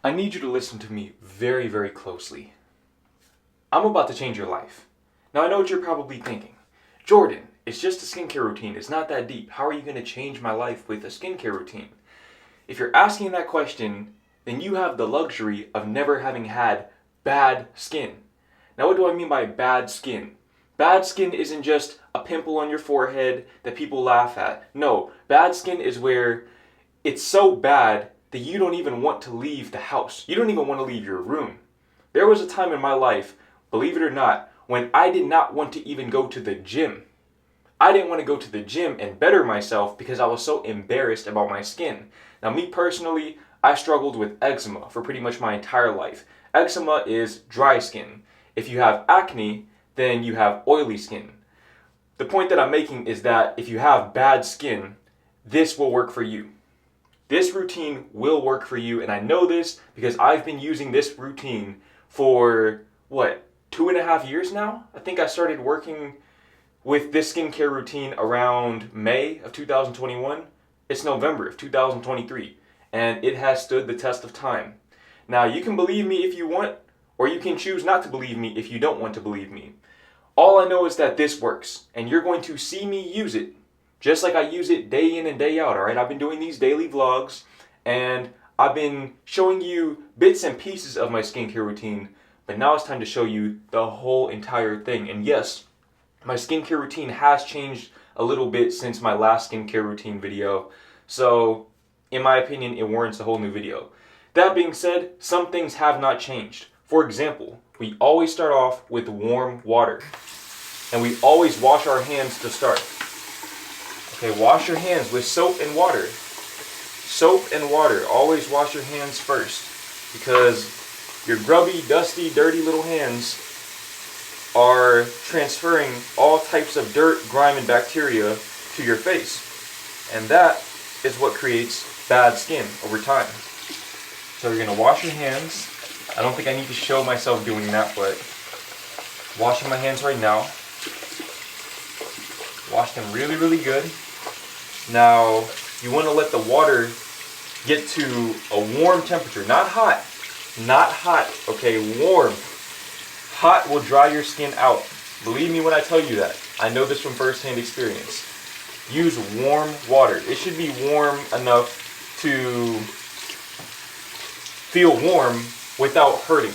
I need you to listen to me very, very closely. I'm about to change your life. Now I know what you're probably thinking. Jordan, it's just a skincare routine. It's not that deep. How are you going to change my life with a skincare routine? If you're asking that question, then you have the luxury of never having had bad skin. Now what do I mean by bad skin? Bad skin isn't just a pimple on your forehead that people laugh at. No, bad skin is where it's so bad that you don't even want to leave the house. You don't even want to leave your room. There was a time in my life, believe it or not, when I did not want to even go to the gym. I didn't want to go to the gym and better myself because I was so embarrassed about my skin. Now me personally, I struggled with eczema for pretty much my entire life. Eczema is dry skin. If you have acne, then you have oily skin. The point that I'm making is that if you have bad skin, this will work for you. This routine will work for you, and I know this because I've been using this routine for, 2.5 years now? I think I started working with this skincare routine around May of 2021. It's November of 2023, and it has stood the test of time. Now, you can believe me if you want, or you can choose not to believe me if you don't want to believe me. All I know is that this works, and you're going to see me use it just like I use it day in and day out, alright? I've been doing these daily vlogs, and I've been showing you bits and pieces of my skincare routine, but now it's time to show you the whole entire thing. And yes, my skincare routine has changed a little bit since my last skincare routine video, so in my opinion, it warrants a whole new video. That being said, some things have not changed. For example, we always start off with warm water, and we always wash our hands to start. Okay, wash your hands with soap and water. Soap and water. Always wash your hands first, because your grubby, dusty, dirty little hands are transferring all types of dirt, grime, and bacteria to your face. And that is what creates bad skin over time. So you're going to wash your hands. I don't think I need to show myself doing that, but washing my hands right now. Wash them really, really good. Now, you want to let the water get to a warm temperature, not hot. Not hot, okay, warm. Hot will dry your skin out. Believe me when I tell you that. I know this from first-hand experience. Use warm water. It should be warm enough to feel warm without hurting.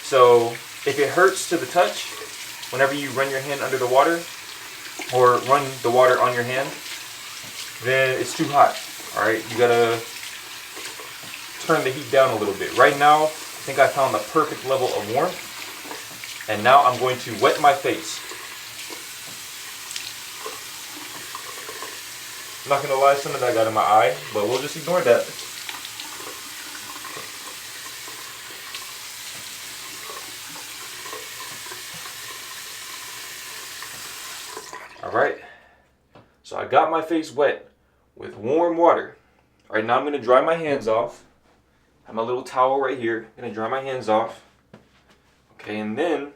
So, if it hurts to the touch, whenever you run your hand under the water, or run the water on your hand, then it's too hot. Alright, you gotta turn the heat down a little bit. Right now, I think I found the perfect level of warmth. And now I'm going to wet my face. I'm not gonna lie, some of that got in my eye, but we'll just ignore that. Alright, so I got my face wet with warm water. Alright, now I'm going to dry my hands off. I have my little towel right here. I'm going to dry my hands off. Okay, and then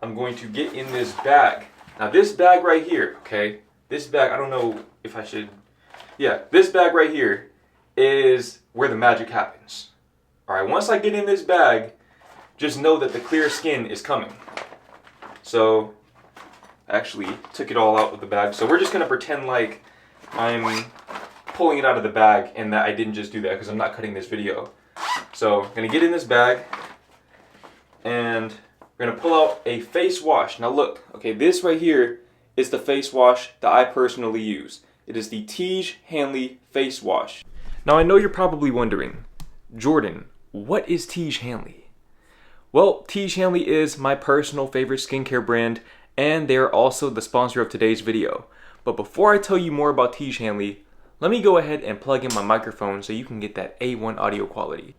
I'm going to get in this bag. Now this bag right here, okay, this bag, I don't know if I should, this bag right here is where the magic happens. Alright, once I get in this bag, just know that the clear skin is coming. So, I actually took it all out of the bag. So we're just going to pretend like I'm pulling it out of the bag and that I didn't just do that because I'm not cutting this video. So I'm going to get in this bag and we're going to pull out a face wash. Now look, okay, this right here is the face wash that I personally use. It is the Tiege Hanley face wash. Now I know you're probably wondering, Jordan, what is Tiege Hanley? Well, Tiege Hanley is my personal favorite skincare brand, and they're also the sponsor of today's video. But before I tell you more about Tiege Hanley, let me go ahead and plug in my microphone so you can get that A1 audio quality.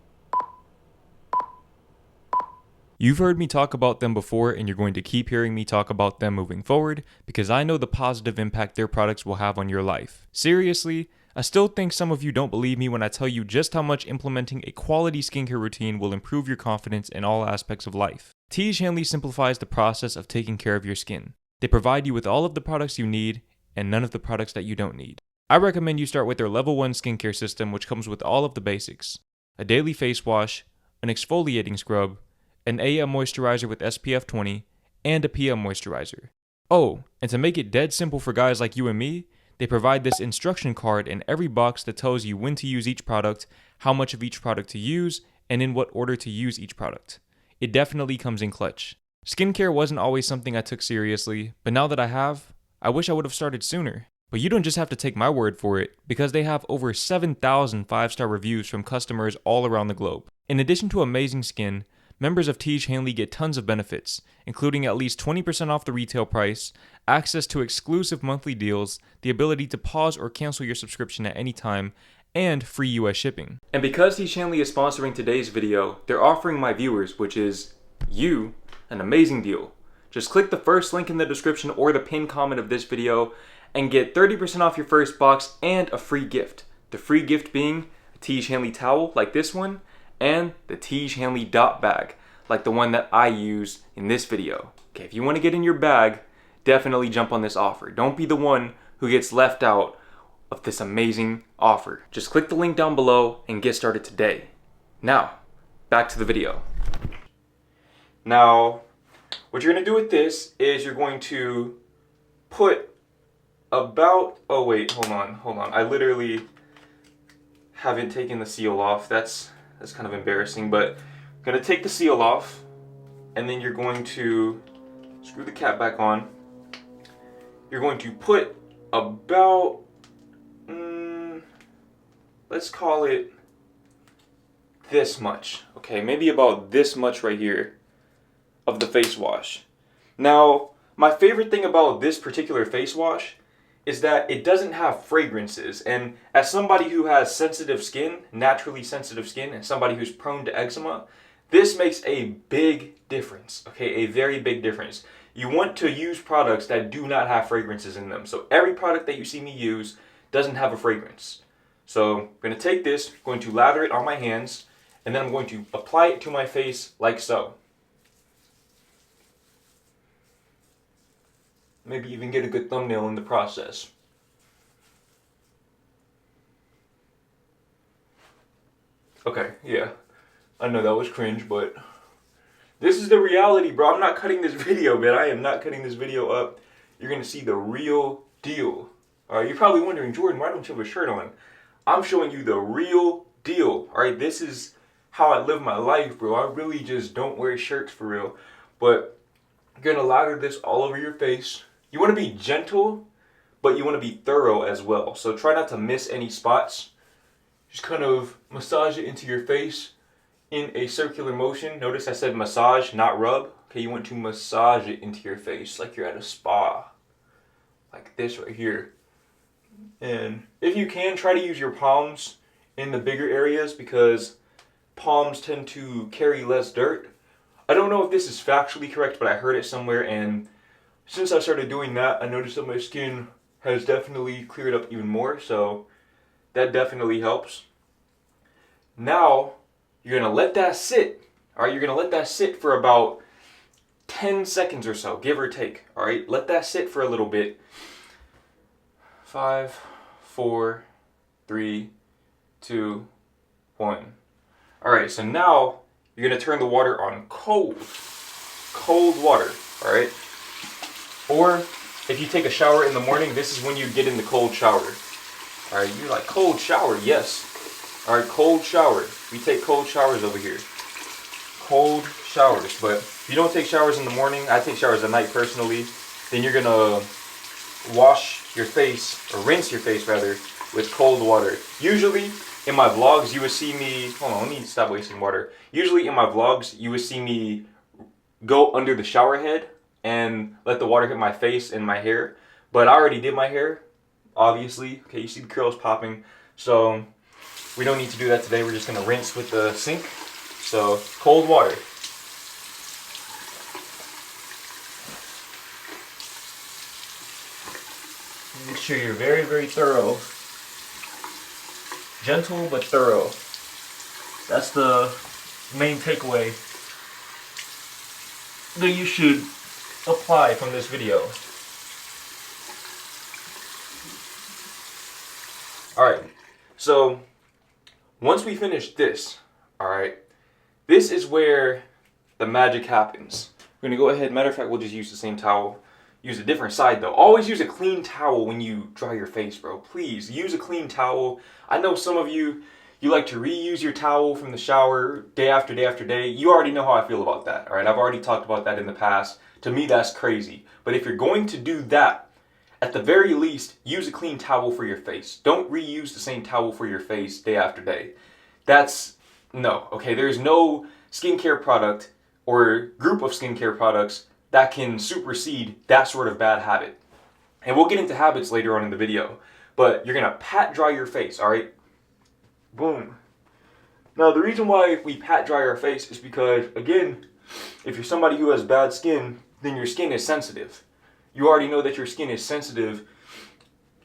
You've heard me talk about them before, and you're going to keep hearing me talk about them moving forward because I know the positive impact their products will have on your life. Seriously, I still think some of you don't believe me when I tell you just how much implementing a quality skincare routine will improve your confidence in all aspects of life. Tiege Hanley simplifies the process of taking care of your skin. They provide you with all of the products you need and none of the products that you don't need. I recommend you start with their level 1 skincare system, which comes with all of the basics. a daily face wash, an exfoliating scrub, an AM moisturizer with SPF 20, and a PM moisturizer. Oh, and to make it dead simple for guys like you and me, they provide this instruction card in every box that tells you when to use each product, how much of each product to use, and in what order to use each product. It definitely comes in clutch. Skincare wasn't always something I took seriously, but now that I have, I wish I would have started sooner. But you don't just have to take my word for it, because they have over 7,000 5-star reviews from customers all around the globe. In addition to amazing skin, members of Tiege Hanley get tons of benefits, including at least 20% off the retail price, access to exclusive monthly deals, the ability to pause or cancel your subscription at any time, and free US shipping. And because Tiege Hanley is sponsoring today's video, they're offering my viewers, which is you, an amazing deal. Just click the first link in the description or the pinned comment of this video and get 30% off your first box and a free gift. The free gift being a Tiege Hanley towel like this one and the Tiege Hanley dot bag like the one that I use in this video. Okay, if you want to get in your bag, definitely jump on this offer. Don't be the one who gets left out of this amazing offer. Just click the link down below and get started today. Now, back to the video. Now, what you're going to do with this is you're going to put about, oh wait, hold on. I literally haven't taken the seal off. That's kind of embarrassing, but I'm going to take the seal off and then you're going to screw the cap back on. You're going to put about, let's call it this much. Okay, maybe about this much right here of the face wash. Now, my favorite thing about this particular face wash is that it doesn't have fragrances, and as somebody who has sensitive skin, naturally sensitive skin, and somebody who's prone to eczema, this makes a big difference, okay, a very big difference. You want to use products that do not have fragrances in them. So every product that you see me use doesn't have a fragrance. So I'm going to take this, going to lather it on my hands, and then I'm going to apply it to my face like so. Maybe even get a good thumbnail in the process. Okay, yeah. I know that was cringe, but this is the reality, bro. I'm not cutting this video, man. I am not cutting this video up. You're going to see the real deal. Alright, you're probably wondering, Jordan, why don't you have a shirt on? I'm showing you the real deal. Alright, this is how I live my life, bro. I really just don't wear shirts for real. But you're going to lather this all over your face. You want to be gentle, but you want to be thorough as well. So try not to miss any spots. Just kind of massage it into your face in a circular motion. Notice I said massage, not rub. Okay, you want to massage it into your face like you're at a spa. Like this right here. And if you can, try to use your palms in the bigger areas because palms tend to carry less dirt. I don't know if this is factually correct, but I heard it somewhere, and since I started doing that, I noticed that my skin has definitely cleared up even more, so that definitely helps. Now, you're going to let that sit. Alright, you're going to let that sit for about 10 seconds or so, give or take. Alright, let that sit for a little bit. 5, 4, 3, 2, 1. Alright, so now you're going to turn the water on cold. Cold water, alright? Or if you take a shower in the morning, this is when you get in the cold shower. Alright, you're like, cold shower, yes. Alright, cold shower. We take cold showers over here. Cold showers. But if you don't take showers in the morning, I take showers at night personally, then you're going to wash your face, or rinse your face rather, with cold water. Usually, in my vlogs, you would see me, hold on, let me stop wasting water. Usually in my vlogs, you would see me go under the shower head and let the water hit my face and my hair. But I already did my hair, obviously. Okay, you see the curls popping. So we don't need to do that today. We're just going to rinse with the sink. So cold water. Make sure you're very, very thorough. Gentle but thorough. That's the main takeaway that you should apply from this video. Alright, so once we finish this, Alright? This is where the magic happens. We're gonna go ahead, matter of fact, we'll just use the same towel. Use a different side though. Always use a clean towel when you dry your face, bro. Please, use a clean towel. I know some of you like to reuse your towel from the shower day after day after day. You already know how I feel about that, alright? I've already talked about that in the past. To me, that's crazy. But if you're going to do that, at the very least, use a clean towel for your face. Don't reuse the same towel for your face day after day. No, okay? There's no skincare product or group of skincare products that can supersede that sort of bad habit. And we'll get into habits later on in the video. But you're going to pat dry your face, alright? Boom. Now, the reason why we pat dry our face is because, again, if you're somebody who has bad skin, then your skin is sensitive. You already know that your skin is sensitive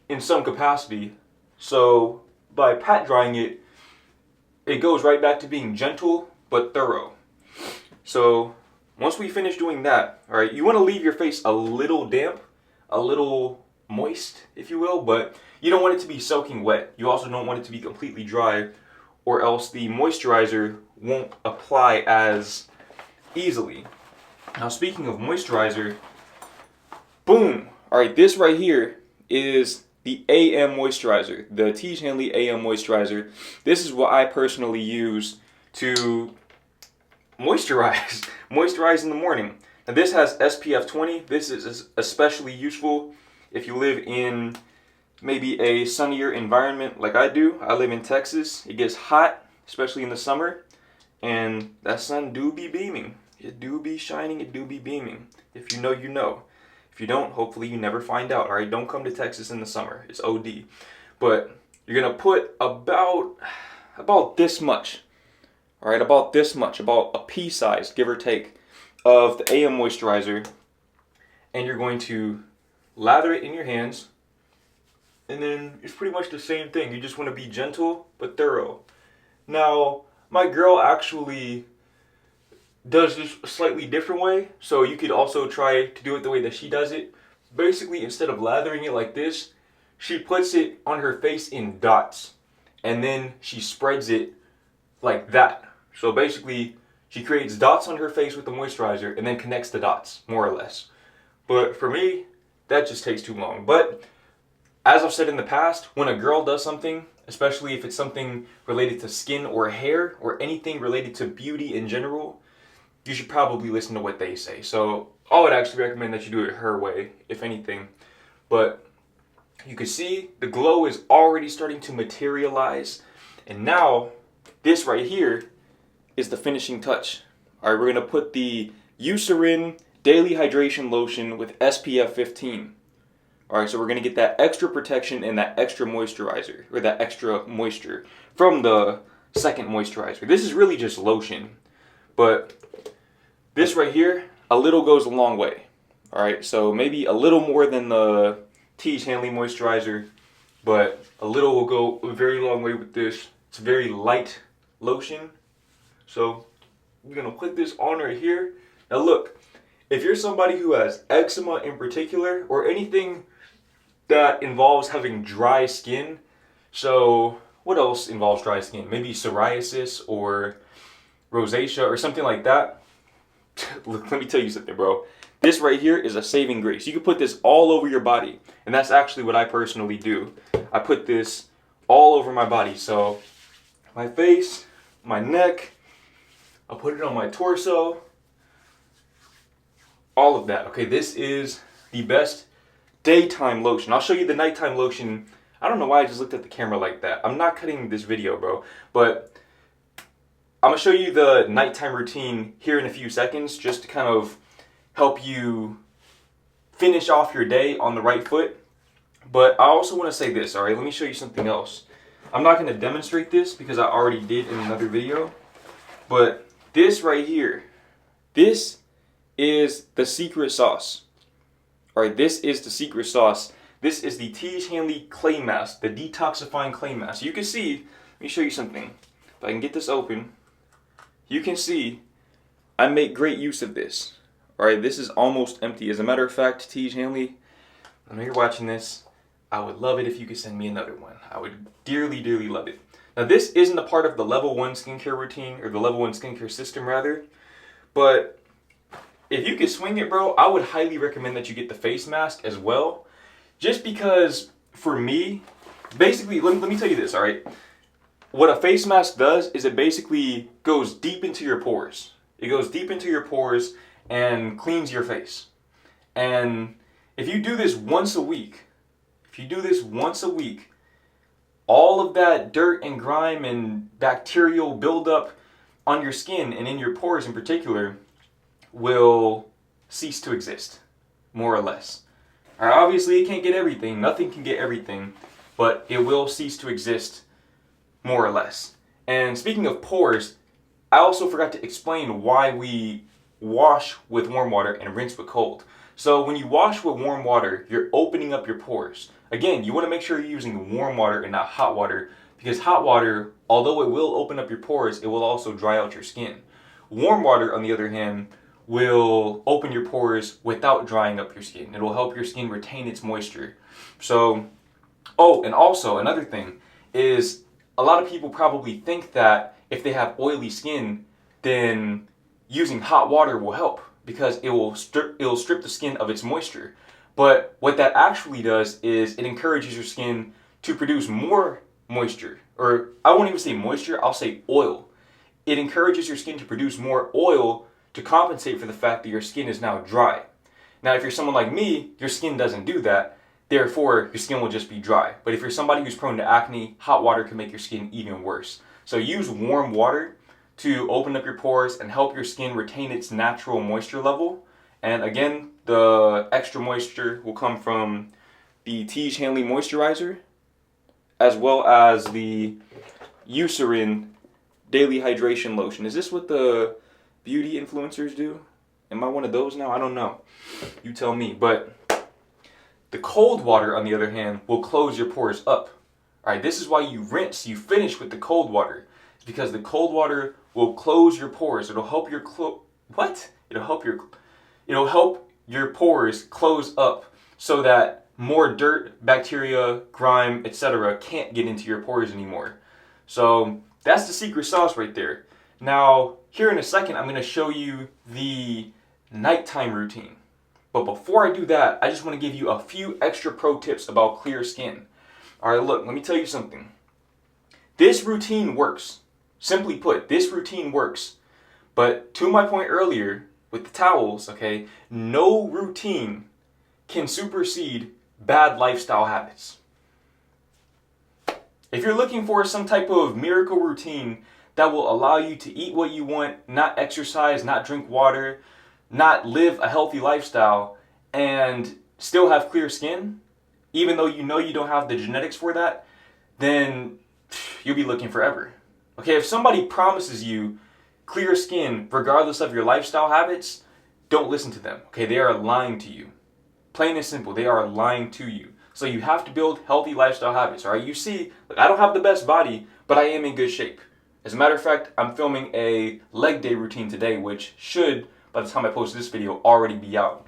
in some capacity. So, by pat drying it, it goes right back to being gentle but thorough. So, once we finish doing that, alright, you want to leave your face a little damp, a little moist, if you will, but you don't want it to be soaking wet. You also don't want it to be completely dry, or else the moisturizer won't apply as easily. Now, speaking of moisturizer, boom! Alright, this right here is the AM moisturizer, the Tiege Hanley AM moisturizer. This is what I personally use to moisturize in the morning. Now, this has SPF 20. This is especially useful if you live in maybe a sunnier environment like I do. I live in Texas. It gets hot, especially in the summer, and that sun do be beaming. It do be shining, it do be beaming. If you know, you know. If you don't, hopefully you never find out, alright? Don't come to Texas in the summer. It's OD. But you're going to put about this much, alright? About this much, about a pea size, give or take, of the AM moisturizer. And you're going to lather it in your hands. And then it's pretty much the same thing. You just want to be gentle but thorough. Now, my girl actually does this a slightly different way, so you could also try to do it the way that she does it. Basically, instead of lathering it like this, she puts it on her face in dots, and then she spreads it like that. So basically, she creates dots on her face with the moisturizer and then connects the dots, more or less. But for me, that just takes too long. But as I've said in the past, when a girl does something, especially if it's something related to skin or hair or anything related to beauty in general, you should probably listen to what they say. So I would actually recommend that you do it her way, if anything. But you can see the glow is already starting to materialize. And now, this right here is the finishing touch. Alright, we're going to put the Eucerin Daily Hydration Lotion with SPF 15. Alright, so we're going to get that extra protection and that extra moisturizer, or that extra moisture from the second moisturizer. This is really just lotion, but this right here, a little goes a long way. Alright, so maybe a little more than the Tiege Hanley moisturizer, but a little will go a very long way with this. It's a very light lotion. So we're going to put this on right here. Now look, if you're somebody who has eczema in particular, or anything that involves having dry skin, so what else involves dry skin? Maybe psoriasis or rosacea or something like that. Look, let me tell you something, bro. This right here is a saving grace. You can put this all over your body, and that's actually what I personally do. I put this all over my body, so my face, my neck, I'll put it on my torso, all of that. Okay, this is the best daytime lotion. I'll show you the nighttime lotion. I don't know why I just looked at the camera like that. I'm not cutting this video, bro, but I'm going to show you the nighttime routine here in a few seconds, just to kind of help you finish off your day on the right foot. But I also want to say this, alright? Let me show you something else. I'm not going to demonstrate this because I already did in another video. But this right here, this is the secret sauce. Alright, this is the secret sauce. This is the Tiege Hanley Clay Mask, the detoxifying clay mask. You can see, let me show you something. If I can get this open, you can see I make great use of this. Alright, this is almost empty. As a matter of fact, Tiege Hanley, I know you're watching this. I would love it if you could send me another one. I would dearly, dearly love it. Now, this isn't a part of the level 1 skincare routine, or the level 1 skincare system rather, but if you could swing it, bro, I would highly recommend that you get the face mask as well. Just because, for me, basically, let me tell you this, all right? What a face mask does is it basically goes deep into your pores. It goes deep into your pores and cleans your face. And if you do this once a week, all of that dirt and grime and bacterial buildup on your skin and in your pores in particular will cease to exist, more or less. All right, obviously, it can't get everything. Nothing can get everything, but it will cease to exist, more or less. And speaking of pores, I also forgot to explain why we wash with warm water and rinse with cold. So when you wash with warm water, you're opening up your pores. Again, you want to make sure you're using warm water and not hot water, because hot water, although it will open up your pores, it will also dry out your skin. Warm water, on the other hand, will open your pores without drying up your skin. It will help your skin retain its moisture. So, oh, and also another thing is a lot of people probably think that if they have oily skin, then using hot water will help because it'll strip the skin of its moisture. But what that actually does is it encourages your skin to produce more moisture. Or I won't even say moisture, I'll say oil. It encourages your skin to produce more oil to compensate for the fact that your skin is now dry. Now, if you're someone like me, your skin doesn't do that. Therefore, your skin will just be dry. But if you're somebody who's prone to acne, hot water can make your skin even worse. So use warm water to open up your pores and help your skin retain its natural moisture level. And again, the extra moisture will come from the Tiege Hanley Moisturizer, as well as the Eucerin Daily Hydration Lotion. Is this what the beauty influencers do? Am I one of those now? I don't know. You tell me. But the cold water, on the other hand, will close your pores up. All right, this is why you rinse, you finish with the cold water. It's because the cold water will close your pores. It'll help your It'll help your pores close up so that more dirt, bacteria, grime, etc. can't get into your pores anymore. So that's the secret sauce right there. Now, here in a second, I'm going to show you the nighttime routine. But before I do that, I just want to give you a few extra pro tips about clear skin. All right, look, let me tell you something. This routine works. Simply put, this routine works. But to my point earlier with the towels, okay, no routine can supersede bad lifestyle habits. If you're looking for some type of miracle routine that will allow you to eat what you want, not exercise, not drink water, not live a healthy lifestyle, and still have clear skin, even though you know you don't have the genetics for that, then you'll be looking forever. Okay, if somebody promises you clear skin regardless of your lifestyle habits, don't listen to them. Okay, they are lying to you. Plain and simple, they are lying to you. So you have to build healthy lifestyle habits, all right? You see, look, I don't have the best body, but I am in good shape. As a matter of fact, I'm filming a leg day routine today, which should, by the time I post this video, already be out.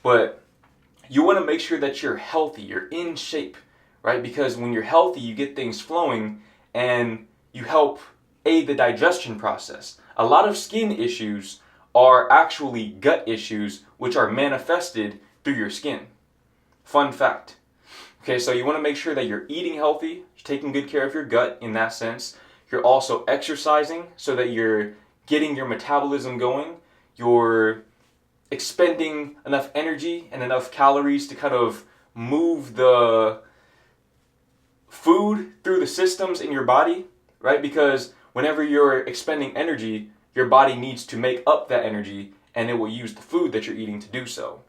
But you want to make sure that you're healthy, you're in shape, right? Because when you're healthy, you get things flowing and you help aid the digestion process. A lot of skin issues are actually gut issues, which are manifested through your skin. Fun fact. Okay, so you want to make sure that you're eating healthy, you're taking good care of your gut in that sense. You're also exercising so that you're getting your metabolism going. You're expending enough energy and enough calories to kind of move the food through the systems in your body, right? Because whenever you're expending energy, your body needs to make up that energy, and it will use the food that you're eating to do so.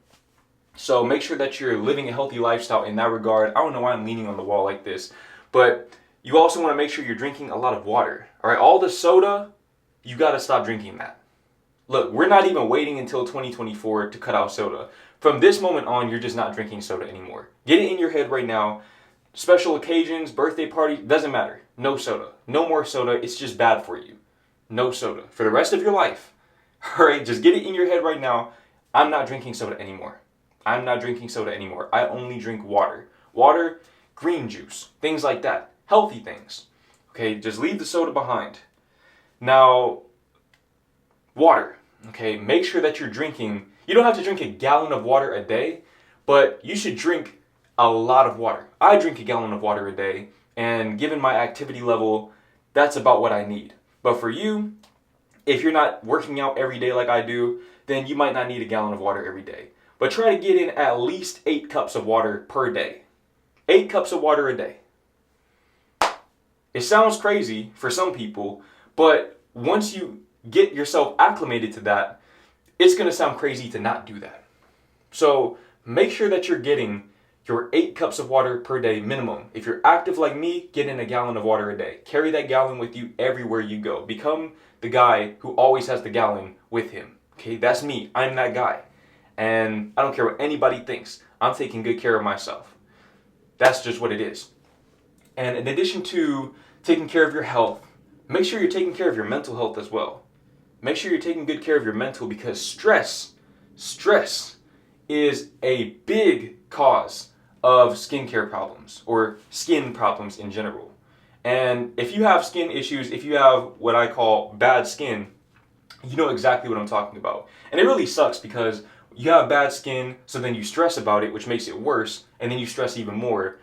So make sure that you're living a healthy lifestyle in that regard. I don't know why I'm leaning on the wall like this, but you also want to make sure you're drinking a lot of water. All right, all the soda, you got to stop drinking that. Look, we're not even waiting until 2024 to cut out soda. From this moment on, you're just not drinking soda anymore. Get it in your head right now. Special occasions, birthday parties, doesn't matter. No soda. No more soda. It's just bad for you. No soda. For the rest of your life. All right, just get it in your head right now. I'm not drinking soda anymore. I'm not drinking soda anymore. I only drink water. Water, green juice, things like that. Healthy things. Okay, just leave the soda behind. Now, water. Okay, make sure that you're drinking. You don't have to drink a gallon of water a day, but you should drink a lot of water. I drink a gallon of water a day, and given my activity level, that's about what I need. But for you, if you're not working out every day like I do, then you might not need a gallon of water every day. But try to get in at least 8 cups of water per day. 8 cups of water a day. It sounds crazy for some people, but once you get yourself acclimated to that, it's going to sound crazy to not do that. So make sure that you're getting your 8 cups of water per day minimum. If you're active like me, get in a gallon of water a day. Carry that gallon with you everywhere you go. Become the guy who always has the gallon with him. Okay, that's me. I'm that guy. And I don't care what anybody thinks. I'm taking good care of myself. That's just what it is. And in addition to taking care of your health, make sure you're taking care of your mental health as well. Make sure you're taking good care of your mental, because stress is a big cause of skincare problems or skin problems in general. And if you have skin issues, if you have what I call bad skin, you know exactly what I'm talking about. And it really sucks because you have bad skin, so then you stress about it, which makes it worse, and then you stress even more.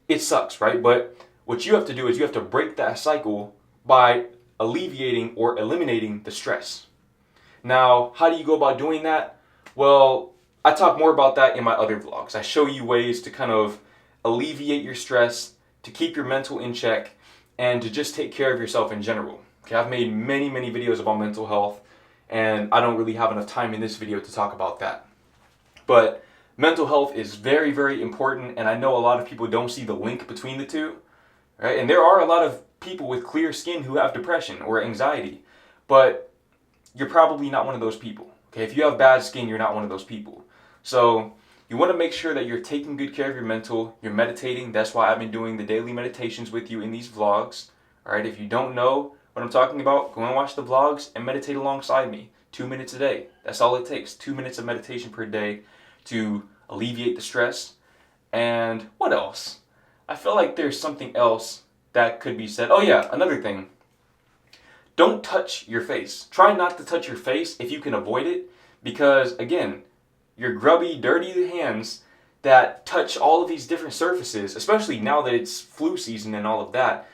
It sucks, right? But what you have to do is you have to break that cycle by alleviating or eliminating the stress. Now, how do you go about doing that? Well, I talk more about that in my other vlogs. I show you ways to kind of alleviate your stress, to keep your mental in check, and to just take care of yourself in general. Okay, I've made many videos about mental health, and I don't really have enough time in this video to talk about that. But mental health is very important, and I know a lot of people don't see the link between the two, right? And there are a lot of people with clear skin who have depression or anxiety, but you're probably not one of those people. Okay, if you have bad skin, you're not one of those people. So you want to make sure that you're taking good care of your mental, you're meditating. That's why I've been doing the daily meditations with you in these vlogs. All right, if you don't know what I'm talking about, go and watch the vlogs and meditate alongside me. 2 minutes a day. That's all it takes. 2 minutes of meditation per day to alleviate the stress. And what else? I feel like there's something else that could be said. Oh yeah, another thing. Don't touch your face. Try not to touch your face if you can avoid it, because again, your grubby, dirty hands that touch all of these different surfaces, especially now that it's flu season and all of that,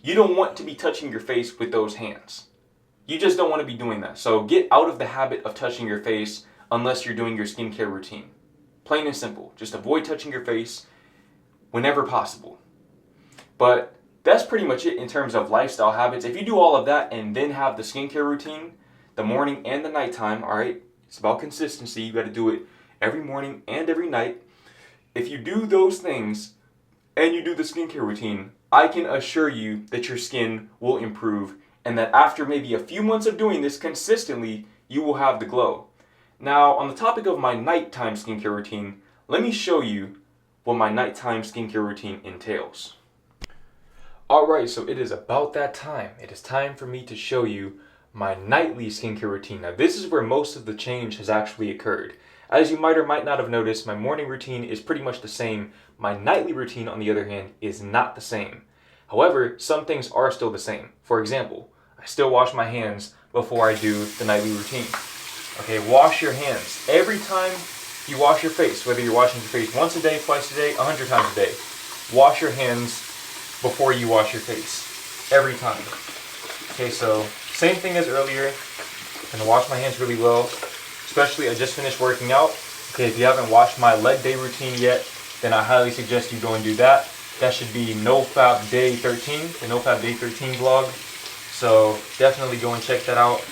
you don't want to be touching your face with those hands. You just don't want to be doing that. So get out of the habit of touching your face unless you're doing your skincare routine. Plain and simple. Just avoid touching your face whenever possible. But that's pretty much it in terms of lifestyle habits. If you do all of that and then have the skincare routine, the morning and the nighttime, all right, it's about consistency. You got to do it every morning and every night. If you do those things and you do the skincare routine, I can assure you that your skin will improve, and that after maybe a few months of doing this consistently, you will have the glow. Now, on the topic of my nighttime skincare routine, let me show you what my nighttime skincare routine entails. Alright, so it is about that time. It is time for me to show you my nightly skincare routine. Now, this is where most of the change has actually occurred. As you might or might not have noticed, my morning routine is pretty much the same. My nightly routine, on the other hand, is not the same. However, some things are still the same. For example, I still wash my hands before I do the nightly routine. Okay, wash your hands. Every time you wash your face, whether you're washing your face once a day, twice a day, 100 times a day, wash your hands before you wash your face. Every time. Okay, so same thing as earlier. I'm gonna wash my hands really well. Especially, I just finished working out. Okay, if you haven't watched my leg day routine yet, then I highly suggest you go and do that. That should be NoFap Day 13, the NoFap Day 13 vlog. So definitely go and check that out.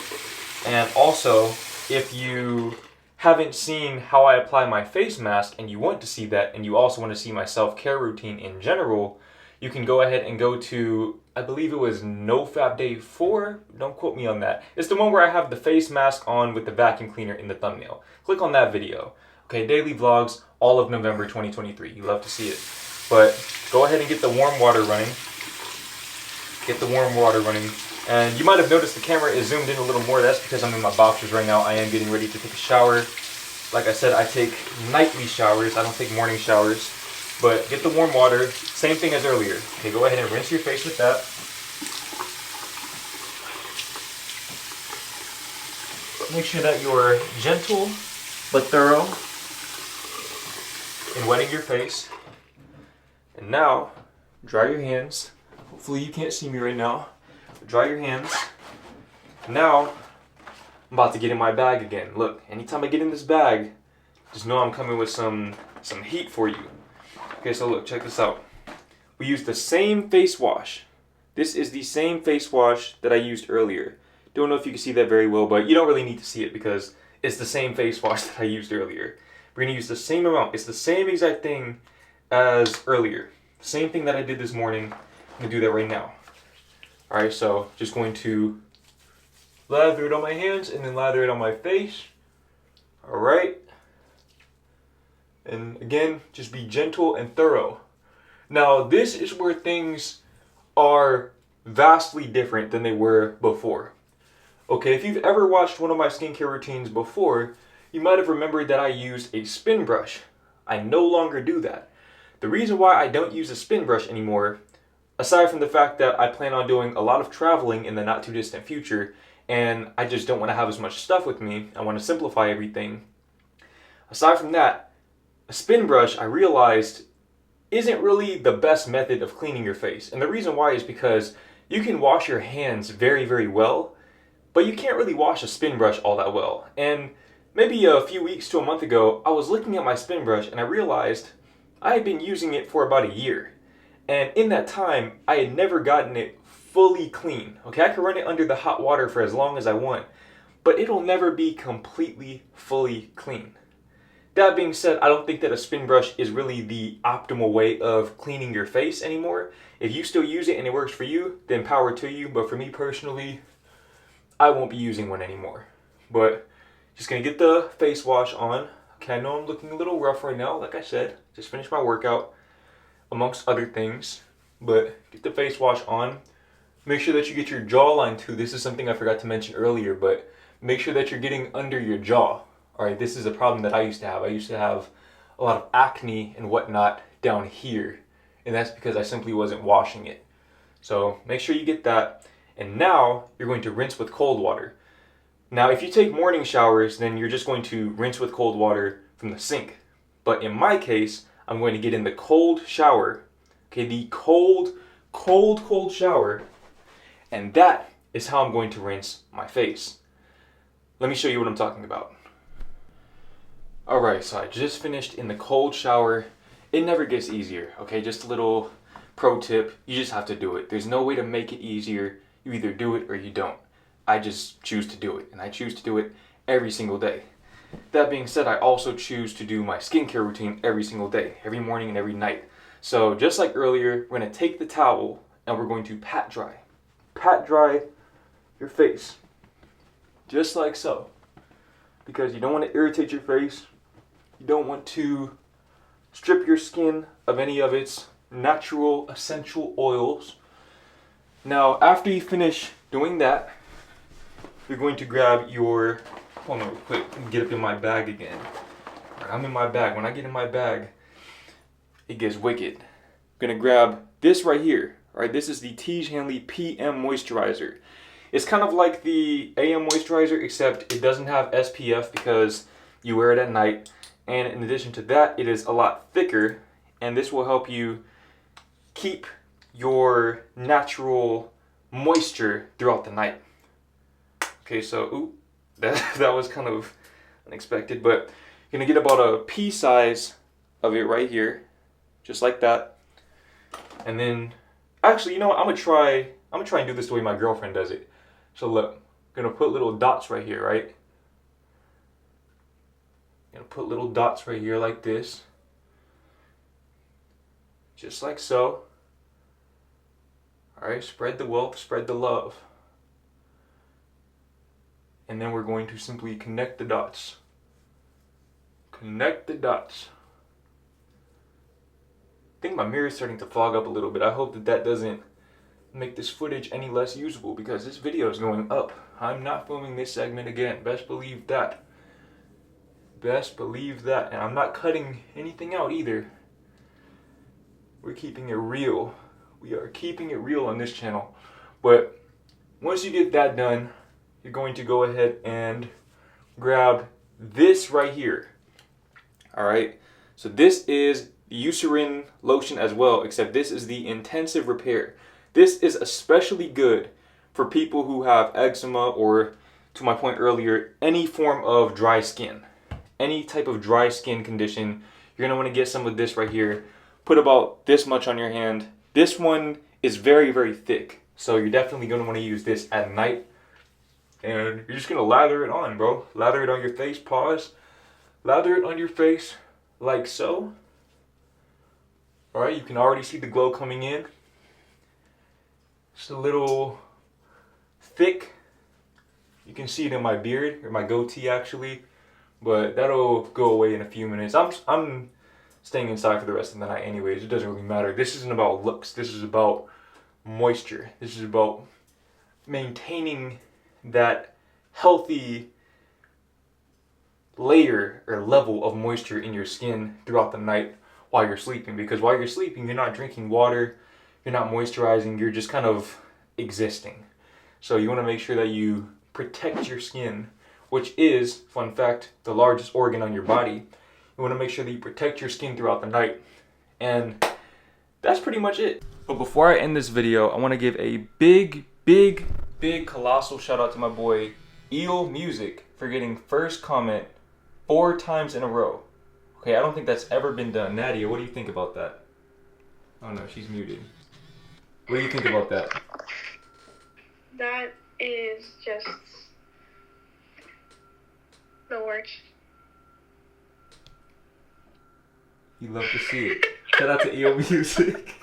And also, if you haven't seen how I apply my face mask and you want to see that, and you also want to see my self-care routine in general, you can go ahead and go to, I believe it was NoFap Day 4. Don't quote me on that. It's the one where I have the face mask on with the vacuum cleaner in the thumbnail. Click on that video. Okay, daily vlogs, all of November 2023. You love to see it. But go ahead and get the warm water running. Get the warm water running. And you might have noticed the camera is zoomed in a little more. That's because I'm in my boxers right now. I am getting ready to take a shower. Like I said, I take nightly showers. I don't take morning showers. But get the warm water. Same thing as earlier. Okay, go ahead and rinse your face with that. make sure that you're gentle but thorough in wetting your face. And now, dry your hands. Hopefully you can't see me right now. Dry your hands. Now, I'm about to get in my bag again. Look, anytime I get in this bag, just know I'm coming with some heat for you. Okay, so look, check this out. We use the same face wash. This is the same face wash that I used earlier. Don't know if you can see that very well, but you don't really need to see it because it's the same face wash that I used earlier. We're going to use the same amount. It's the same exact thing as earlier. Same thing that I did this morning. I'm going to do that right now. Alright, so just going to lather it on my hands and then lather it on my face. Alright. And again, just be gentle and thorough. Now, this is where things are vastly different than they were before. Okay, if you've ever watched one of my skincare routines before, you might have remembered that I used a spin brush. I no longer do that. The reason why I don't use a spin brush anymore, aside from the fact that I plan on doing a lot of traveling in the not too distant future, and I just don't want to have as much stuff with me, I want to simplify everything. Aside from that, a spin brush, I realized, isn't really the best method of cleaning your face. And the reason why is because you can wash your hands very, very well, but you can't really wash a spin brush all that well. And maybe a few weeks to a month ago, I was looking at my spin brush and I realized I had been using it for about a year. And in that time, I had never gotten it fully clean. Okay, I can run it under the hot water for as long as I want, but it'll never be completely, fully clean. That being said, I don't think that a spin brush is really the optimal way of cleaning your face anymore. If you still use it and it works for you, then power to you. But for me personally, I won't be using one anymore. But just gonna get the face wash on. Okay, I know I'm looking a little rough right now. Like I said, just finished my workout, amongst other things. But get the face wash on. Make sure that you get your jawline too. This is something I forgot to mention earlier, but make sure that you're getting under your jaw. Alright, this is a problem that I used to have. I used to have a lot of acne and whatnot down here. And that's because I simply wasn't washing it. So make sure you get that. And now you're going to rinse with cold water. Now if you take morning showers, then you're just going to rinse with cold water from the sink. But in my case, I'm going to get in the cold shower. Okay, the cold shower. And that is how I'm going to rinse my face. Let me show you what I'm talking about. Alright, so I just finished in the cold shower. It never gets easier, okay? Just a little pro tip. You just have to do it. There's no way to make it easier. You either do it or you don't. I just choose to do it, and I choose to do it every single day. That being said, I also choose to do my skincare routine every single day, every morning and every night. So just like earlier, we're going to take the towel and we're going to pat dry. Pat dry your face. Just like so. Because you don't want to irritate your face. You don't want to strip your skin of any of its natural essential oils. Now, after you finish doing that, you're going to grab your, hold on real quick, let me get up in my bag again. Right, I'm in my bag. When I get in my bag, it gets wicked. I'm gonna grab this right here. All right, this is the Tiege Hanley PM Moisturizer. It's kind of like the AM Moisturizer, except it doesn't have SPF because you wear it at night. And in addition to that, it is a lot thicker, and this will help you keep your natural moisture throughout the night. Okay, so that was kind of unexpected, but you're gonna get about a pea size of it right here, just like that. And then, actually, you know what? I'm gonna try and do this the way my girlfriend does it. So look, I'm gonna put little dots right here, right? I'm gonna put little dots right here like this, just like so. All right, spread the wealth, spread the love. And then we're going to simply connect the dots. Connect the dots. I think my mirror is starting to fog up a little bit. I hope that that doesn't make this footage any less usable because this video is going up. I'm not filming this segment again. Best believe that. Best believe that. And I'm not cutting anything out either. We're keeping it real. We are keeping it real on this channel. But once you get that done, you're going to go ahead and grab this right here. All right. So this is Eucerin lotion as well, except this is the intensive repair. This is especially good for people who have eczema or, to my point earlier, any form of dry skin. Any type of dry skin condition, you're going to want to get some of this right here. Put about this much on your hand. This one is very, very thick, so you're definitely going to want to use this at night. And you're just going to lather it on, bro. Lather it on your face, pause. Lather it on your face like so. Alright, you can already see the glow coming in. Just a little thick. You can see it in my beard, or my goatee actually. But that'll go away in a few minutes. I'm staying inside for the rest of the night anyways. It doesn't really matter. This isn't about looks. This is about moisture. This is about maintaining that healthy layer or level of moisture in your skin throughout the night while you're sleeping. Because while you're sleeping, you're not drinking water, you're not moisturizing, you're just kind of existing. So you want to make sure that you protect your skin, which is, fun fact, the largest organ on your body. You want to make sure that you protect your skin throughout the night. And that's pretty much it. But before I end this video, I want to give a big colossal shout out to my boy Eel Music for getting first comment 4 times in a row. Okay, I don't think that's ever been done. Nadia, what do you think about that? Oh no, she's muted. What do you think about that? That is just the worst. You love to see it. Shout out to Eel Music.